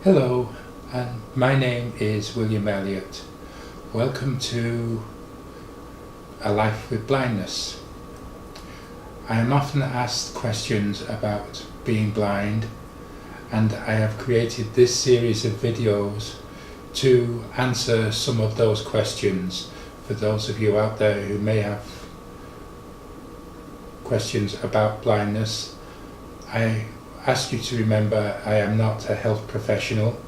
Hello, and my name is William Elliott. Welcome to A Life with Blindness. I am often asked questions about being blind, and I have created this series of videos to answer some of those questions for those of you out there who may have questions about blindness. I ask you to remember I am not a health professional.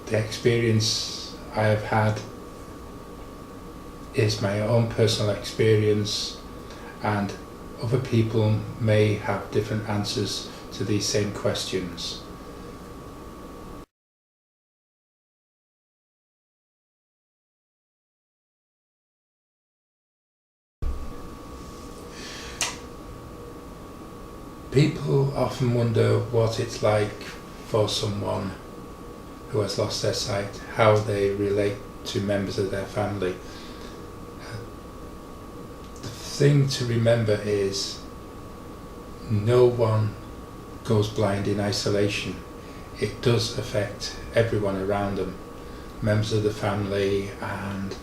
The experience I have had is my own personal experience, and other people may have different answers to these same questions. People often wonder what it's like for someone who has lost their sight, how they relate to members of their family. The thing to remember is no one goes blind in isolation. It does affect everyone around them. Members of the family and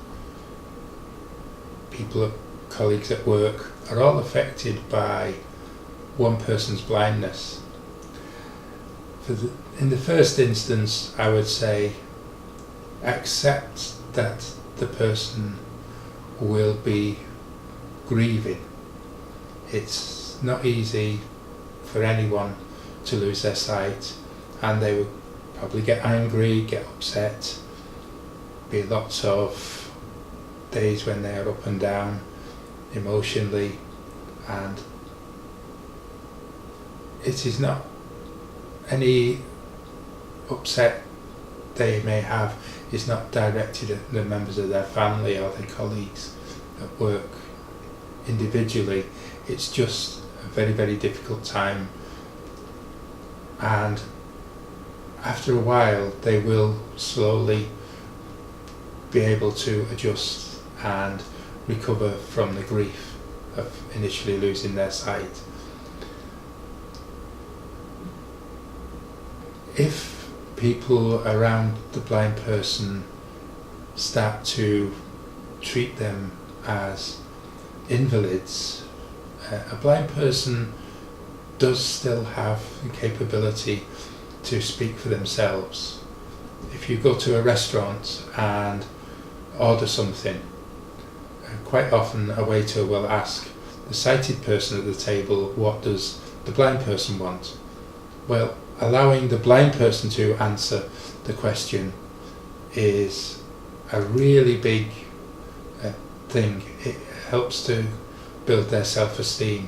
people, colleagues at work are all affected by one person's blindness. In the first instance, I would say accept that the person will be grieving. It's not easy for anyone to lose their sight, and they would probably get angry, get upset, be lots of days when they are up and down emotionally, and it is not any upset they may have is not directed at the members of their family or their colleagues at work individually. It's just a very, very difficult time, and after a while they will slowly be able to adjust and recover from the grief of initially losing their sight. If people around the blind person start to treat them as invalids, a blind person does still have the capability to speak for themselves. If you go to a restaurant and order something, quite often a waiter will ask the sighted person at the table, what does the blind person want? Well, allowing the blind person to answer the question is a really big thing. It helps to build their self-esteem.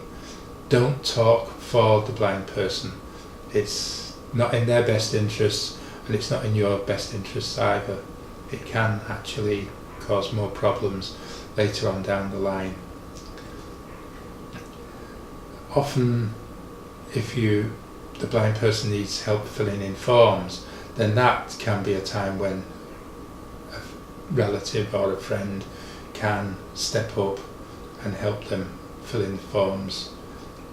Don't talk for the blind person. It's not in their best interests, and it's not in your best interests either. It can actually cause more problems later on down the line. Often, if the blind person needs help filling in forms, then that can be a time when a relative or a friend can step up and help them fill in the forms.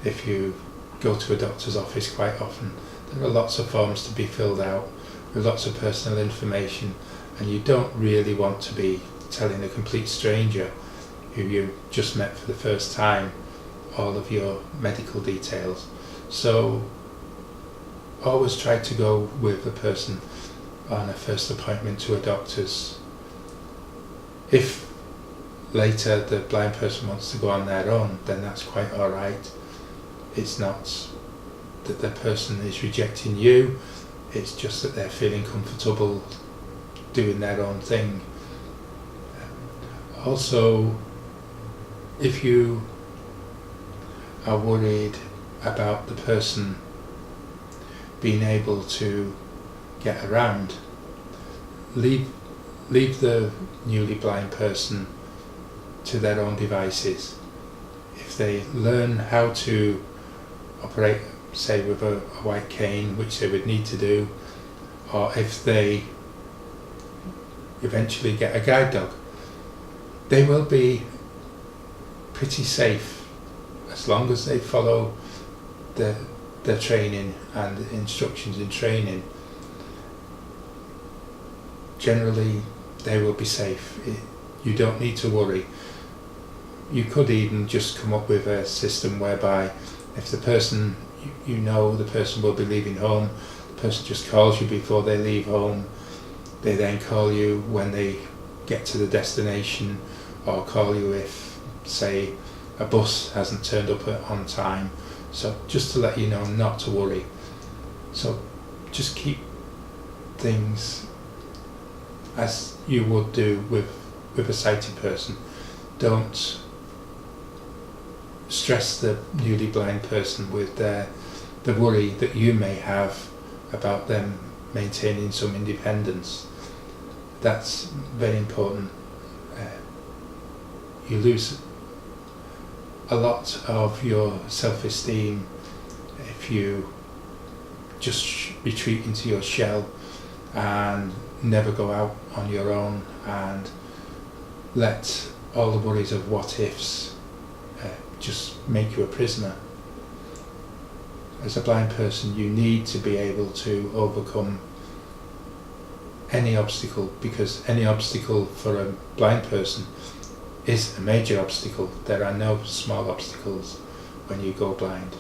If you go to a doctor's office, quite often there are lots of forms to be filled out with lots of personal information, and you don't really want to be telling a complete stranger who you just met for the first time all of your medical details. So always try to go with the person on a first appointment to a doctor's. If later the blind person wants to go on their own, then that's quite alright. It's not that the person is rejecting you, it's just that they're feeling comfortable doing their own thing. Also, if you are worried about the person being able to get around, leave the newly blind person to their own devices. If they learn how to operate, say with a white cane, which they would need to do, or if they eventually get a guide dog, they will be pretty safe as long as they follow their training and instructions in training. generally they will be safe. You don't need to worry. You could even just come up with a system whereby if the person, you know the person will be leaving home, the person just calls you before they leave home, they then call you when they get to the destination, or call you if, say, a bus hasn't turned up on time. So just to let you know not to worry. So just keep things as you would do with a sighted person. Don't stress the newly blind person with the worry that you may have about them maintaining some independence. That's very important. You lose a lot of your self-esteem if you just retreat into your shell and never go out on your own and let all the worries of what ifs just make you a prisoner. As a blind person, you need to be able to overcome any obstacle, because any obstacle for a blind person is a major obstacle. There are no small obstacles when you go blind.